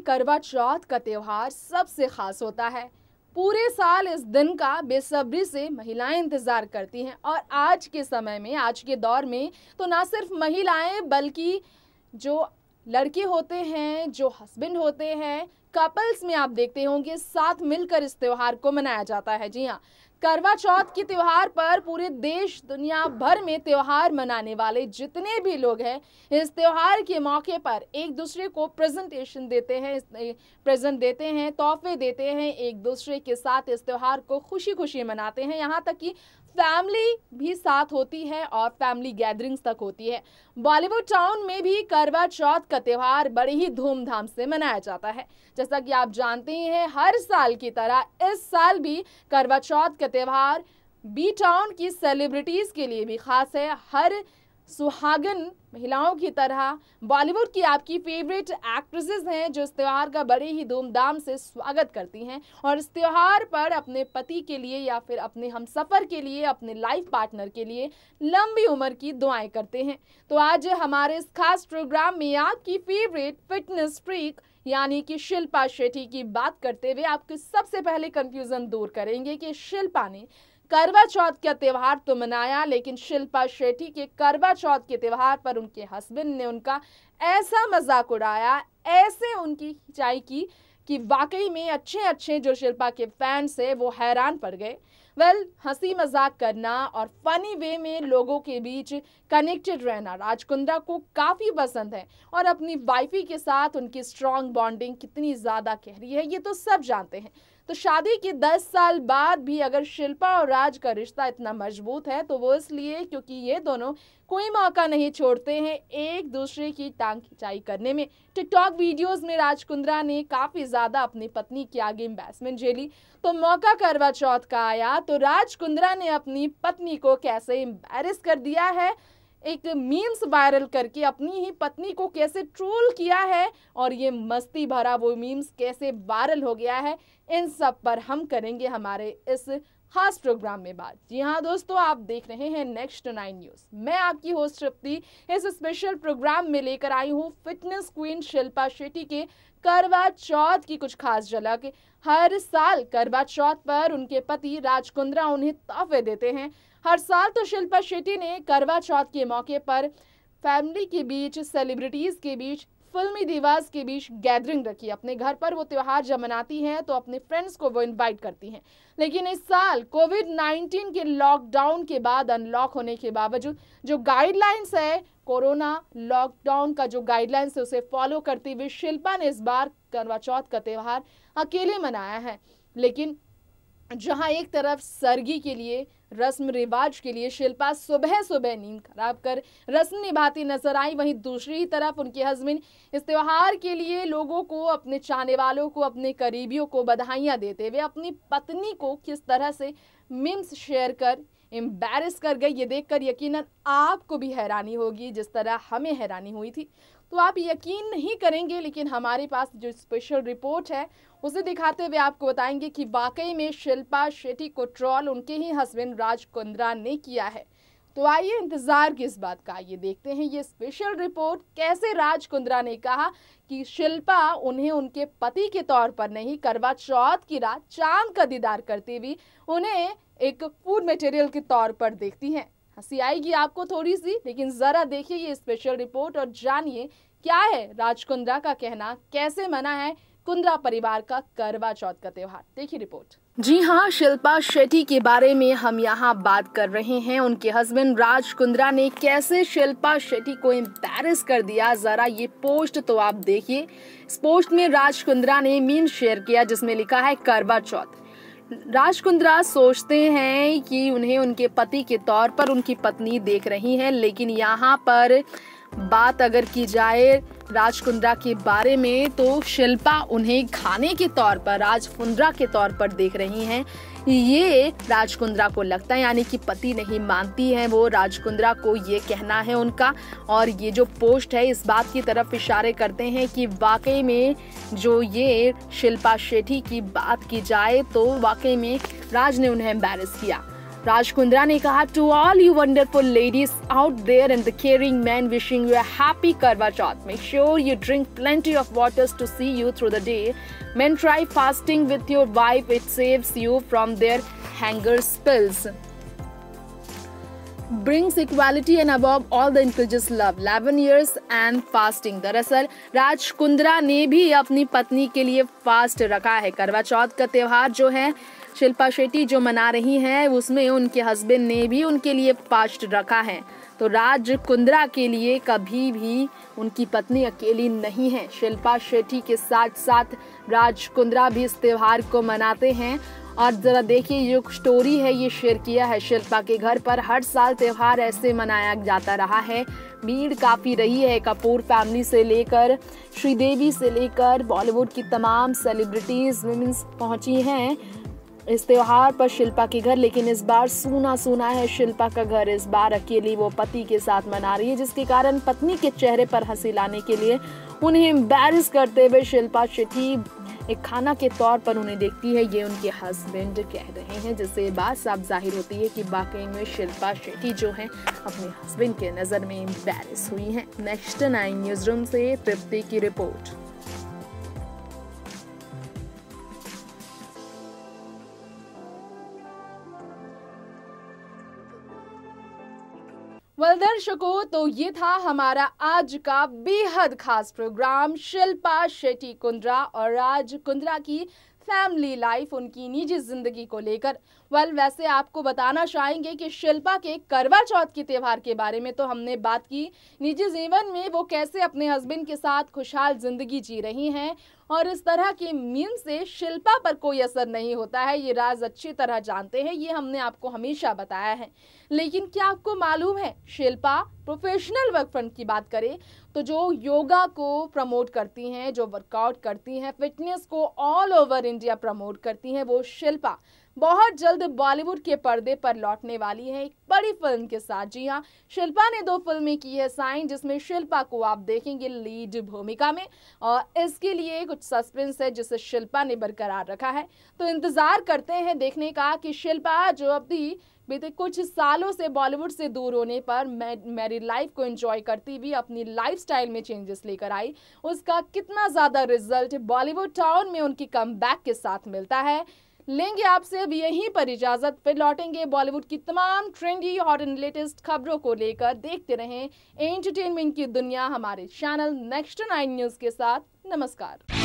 करवा चौथ का त्योहार सबसे खास होता है। पूरे साल इस दिन का बेसब्री से महिलाएं इंतजार करती हैं और आज के समय में, आज के दौर में तो ना सिर्फ महिलाएं बल्कि जो लड़के होते हैं, जो हस्बैंड होते हैं, कपल्स में आप देखते होंगे साथ मिलकर इस त्योहार को मनाया जाता है। जी हाँ, करवा चौथ के त्योहार पर पूरे देश दुनिया भर में त्योहार मनाने वाले जितने भी लोग हैं, इस त्योहार के मौके पर एक दूसरे को प्रेजेंटेशन देते हैं, प्रेजेंट देते हैं, तोहफे देते हैं, एक दूसरे के साथ इस त्योहार को खुशी खुशी मनाते हैं। यहाँ तक कि फैमिली भी साथ होती है और फैमिली गैदरिंग्स तक होती है। बॉलीवुड टाउन में भी करवा चौथ का त्योहार बड़ी ही धूमधाम से मनाया जाता है। जैसा कि आप जानते ही हैं, हर साल की तरह इस साल भी करवा चौथ का त्योहार बी टाउन की सेलिब्रिटीज के लिए भी खास है। हर सुहागन महिलाओं की तरह बॉलीवुड की आपकी फेवरेट एक्ट्रेसेस हैं जो इस त्यौहार का बड़े ही धूमधाम से स्वागत करती हैं और इस त्यौहार पर अपने पति के लिए या फिर अपने हमसफर के लिए, अपने लाइफ पार्टनर के लिए लंबी उम्र की दुआएं करते हैं। तो आज हमारे इस खास प्रोग्राम में आपकी फेवरेट फिटनेस फ्रीक यानी कि शिल्पा शेट्टी की बात करते हुए आपके सबसे पहले कंफ्यूजन दूर करेंगे कि शिल्पा ने करवा चौथ का त्योहार तो मनाया, लेकिन शिल्पा शेट्टी के करवा चौथ के त्योहार पर उनके हस्बैंड ने उनका ऐसा मजाक उड़ाया, ऐसे उनकी खिंचाई की कि वाकई में अच्छे जो शिल्पा के फैंस हैं वो हैरान पड़ गए। हंसी मजाक करना और फनी वे में लोगों के बीच कनेक्टेड रहना राज कुंद्रा को काफ़ी पसंद है और अपनी वाइफी के साथ उनकी स्ट्रॉन्ग बॉन्डिंग कितनी ज़्यादा गहरी है ये तो सब जानते हैं। तो शादी के 10 साल बाद भी अगर शिल्पा और राज का रिश्ता इतना मजबूत है तो वो इसलिए क्योंकि ये दोनों कोई मौका नहीं छोड़ते हैं एक दूसरे की टांग खिंचाई करने में। टिकटॉक वीडियोस में राज कुंद्रा ने काफ़ी ज़्यादा अपनी पत्नी के आगे एम्बैरसमेंट झेली, तो मौका करवा चौथ का आया तो राज कुंद्रा ने अपनी पत्नी को कैसे एम्बैरस कर दिया है, एक मीम्स वायरल करके अपनी ही पत्नी को कैसे ट्रोल किया है और ये मस्ती भरा वो मीम्स कैसे वायरल हो गया है, इन सब पर हम करेंगे हमारे इस खास प्रोग्राम में बात। जी हाँ दोस्तों, आप देख रहे हैं नेक्स्ट 9 न्यूज़। मैं आपकी होस्ट तृप्ति इस स्पेशल प्रोग्राम में लेकर आई हूँ फिटनेस क्वीन शिल्पा शेट्टी के करवा चौथ की कुछ खास झलक। हर साल करवा चौथ पर उनके पति राज कुंद्रा उन्हें तोहफे देते हैं। हर साल तो शिल्पा शेट्टी ने करवा चौथ के मौके पर फैमिली के बीच, सेलिब्रिटीज के बीच, फिल्मी दिवास के बीच गैदरिंग रखी। अपने घर पर वो त्योहार जब मनाती हैं तो अपने फ्रेंड्स को वो इनवाइट करती हैं। लेकिन इस साल कोविड-19 के लॉकडाउन के बाद अनलॉक होने के बावजूद जो गाइडलाइंस है, कोरोना लॉकडाउन का जो गाइडलाइंस है उसे फॉलो करते हुए शिल्पा ने इस बार करवा चौथ का त्योहार अकेले मनाया है। लेकिन जहां एक तरफ सरगी के लिए, रस्म रिवाज के लिए शिल्पा सुबह सुबह नींद खराब कर रस्म निभाती नजर आई, वहीं दूसरी तरफ उनके हस्बैंड इस त्योहार के लिए लोगों को, अपने चाहने वालों को, अपने करीबियों को बधाइयां देते हुए अपनी पत्नी को किस तरह से मीम्स शेयर कर एम्बैरस कर गए, ये देखकर यकीनन आपको भी हैरानी होगी जिस तरह हमें हैरानी हुई थी। तो आप यकीन नहीं करेंगे, लेकिन हमारे पास जो स्पेशल रिपोर्ट है उसे दिखाते हुए आपको बताएंगे कि वाकई में शिल्पा शेट्टी को ट्रोल उनके ही हस्बैंड राज कुंद्रा ने किया है। तो आइए इंतजार किस बात का, आइए देखते हैं ये स्पेशल रिपोर्ट कैसे राज कुंद्रा ने कहा कि शिल्पा उन्हें उनके पति के तौर पर नहीं, करवा चौथ की रात चांद का दीदार करते हुए उन्हें एक फूड मटेरियल के तौर पर देखती हैं। हंसी आएगी आपको थोड़ी सी, लेकिन जरा देखिए ये स्पेशल रिपोर्ट और जानिए क्या है राज कुंद्रा का कहना, कैसे मना है कुंद्रा परिवार का करवा चौथ का त्योहार। देखिए रिपोर्ट। जी हाँ, शिल्पा शेट्टी के बारे में हम यहाँ बात कर रहे हैं। उनके हस्बैंड राज कुंद्रा ने कैसे शिल्पा शेट्टी को एम्बैरस कर दिया, जरा ये पोस्ट तो आप देखिए। इस पोस्ट में राज कुंद्रा ने मीम शेयर किया जिसमें लिखा है करवा चौथ। राज कुंद्रा सोचते हैं कि उन्हें उनके पति के तौर पर उनकी पत्नी देख रही है, लेकिन यहाँ पर बात अगर की जाए राज कुंद्रा के बारे में तो शिल्पा उन्हें खाने के तौर पर, राज कुंद्रा के तौर पर देख रही हैं। ये राज कुंद्रा को लगता है, यानी कि पति नहीं मानती हैं वो, राज कुंद्रा को ये कहना है उनका। और ये जो पोस्ट है इस बात की तरफ इशारे करते हैं कि वाकई में जो ये शिल्पा शेट्टी की बात की जाए तो वाकई में राज ने उन्हें एम्बैरस किया। राज कुंद्रा ने कहा, to all you wonderful ladies out there and the caring man, wishing you a happy Karva Chauth. Make sure you drink plenty of waters to see you through the day. Men, try fasting with your wife. It saves you from their hanger spills. Brings equality and above all the encourages love. 11 years and fasting. दरअसल राज कुंद्रा ने भी अपनी पत्नी के लिए fast रखा है. करवा चौथ का त्योहार जो है शिल्पा शेट्टी जो मना रही हैं, उसमें उनके हस्बैंड ने भी उनके लिए फास्ट रखा है. तो राज कुंद्रा के लिए कभी भी उनकी पत्नी अकेली नहीं है. शिल्पा शेट्टी के साथ साथ राज कुंद्रा भी इस त्योहार को मनाते हैं. और जरा देखिए, ये स्टोरी है ये शेयर किया है शिल्पा के घर पर. हर साल त्योहार ऐसे मनाया जाता रहा है. भीड़ काफ़ी रही है. कपूर फैमिली से लेकर श्रीदेवी से लेकर बॉलीवुड की तमाम सेलिब्रिटीज़ वुमेन्स पहुंची हैं इस त्योहार पर शिल्पा के घर. लेकिन इस बार सूना सूना है शिल्पा का घर. इस बार अकेली वो पति के साथ मना रही है, जिसके कारण पत्नी के चेहरे पर हंसी लाने के लिए उन्हें एम्बैरस करते हुए शिल्पा शेट्टी एक खाना के तौर पर उन्हें देखती है, ये उनके हस्बैंड कह रहे हैं, जिससे बात साफ जाहिर होती है कि वाकई में शिल्पा शेट्टी जो है अपने हस्बैंड के नज़र में एम्बैरस हुई हैं. नेक्स्ट 9 न्यूज़ रूम से तृप्ति की रिपोर्ट. दर्शकों, तो ये था हमारा आज का बेहद खास प्रोग्राम शिल्पा शेट्टी कुंद्रा और राज कुंद्रा की फैमिली लाइफ, उनकी निजी जिंदगी को लेकर. वैसे आपको बताना चाहेंगे कि शिल्पा के करवा चौथ के त्यौहार के बारे में तो हमने बात की. निजी जीवन में वो कैसे अपने हस्बैंड के साथ खुशहाल जिंदगी जी रही हैं और इस तरह के मीम से शिल्पा पर कोई असर नहीं होता है, ये राज अच्छी तरह जानते हैं. ये हमने आपको हमेशा बताया है. लेकिन क्या आपको मालूम है, शिल्पा प्रोफेशनल वर्क फ्रंट की बात करें तो जो योगा को प्रमोट करती हैं, जो वर्कआउट करती हैं, फिटनेस को ऑल ओवर इंडिया प्रमोट करती हैं, वो शिल्पा बहुत जल्द बॉलीवुड के पर्दे पर लौटने वाली है एक बड़ी फिल्म के साथ. जी हाँ, शिल्पा ने 2 फिल्में की है साइन, जिसमें शिल्पा को आप देखेंगे लीड भूमिका में. और इसके लिए कुछ सस्पेंस है जिसे शिल्पा ने बरकरार रखा है. तो इंतजार करते हैं देखने का कि शिल्पा जो अभी बीते कुछ सालों से बॉलीवुड से दूर होने पर मैरिड लाइफ को एंजॉय करती हुई अपनी लाइफस्टाइल में चेंजेस लेकर आई, उसका कितना ज़्यादा रिजल्ट बॉलीवुड टाउन में उनकी कमबैक के साथ मिलता है. लेंगे आपसे अब यहीं पर इजाजत, फिर लौटेंगे बॉलीवुड की तमाम ट्रेंडी हॉट एंड लेटेस्ट खबरों को लेकर. देखते रहें एंटरटेनमेंट की दुनिया हमारे चैनल नेक्स्ट 9 न्यूज़ के साथ. नमस्कार.